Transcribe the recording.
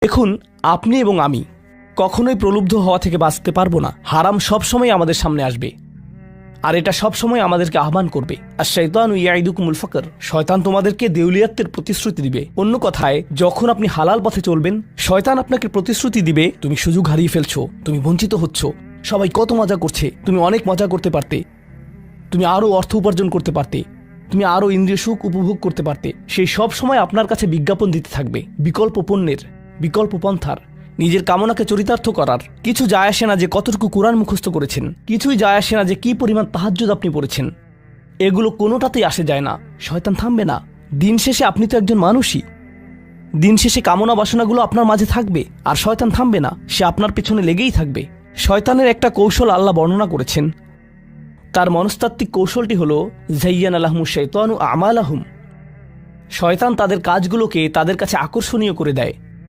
দেখুন, আপনি এবং আমি কখনোই প্রলুব্ধ হওয়া থেকে বাঁচতে পারবো না। হারাম সবসময় আমাদের সামনে আসবে, আর এটা সবসময় আমাদেরকে আহ্বান করবে। আর শাইতানু ইয়াইদুকুমুল ফাকর, শয়তান তোমাদেরকে দেউলিয়াত্বের প্রতিশ্রুতি দিবে। অন্য কথায়, যখন আপনি হালাল পথে চলবেন, শয়তান আপনাকে প্রতিশ্রুতি দিবে তুমি সুযোগ হারিয়ে ফেলছো, তুমি বঞ্চিত হচ্ছ, সবাই কত মজা করছে, তুমি অনেক মজা করতে পারতে, তুমি আরও অর্থ উপার্জন করতে পারতে, তুমি আরও ইন্দ্রিয় সুখ উপভোগ করতে পারতে। সেই সব সময় আপনার কাছে বিজ্ঞাপন দিতে থাকবে বিকল্প পণ্যের, বিকল্প পন্থার, নিজের কামনাকে চরিতার্থ করার। কিছু যায় আসে না যে কতটুকু কোরআন মুখস্থ করেছেন, কিছুই যায় আসে না যে কি পরিমাণ তাহাজ্জুদ আপনি পড়েছেন, এগুলো কোনোটাতেই আসে যায় না। শয়তান থামবে না। দিন শেষে আপনি তো একজন মানুষই। দিন শেষে কামনা বাসনাগুলো আপনার মাঝে থাকবে, আর শয়তান থামবে না, সে আপনার পেছনে লেগেই থাকবে। শয়তানের একটা কৌশল আল্লাহ বর্ণনা করেছেন। তার মনস্তাত্ত্বিক কৌশলটি হল যায়্যানা লাহুমুশ শাইতানু আমালাহুম। শয়তান তাদের কাজগুলোকে তাদের কাছে আকর্ষণীয় করে দেয়।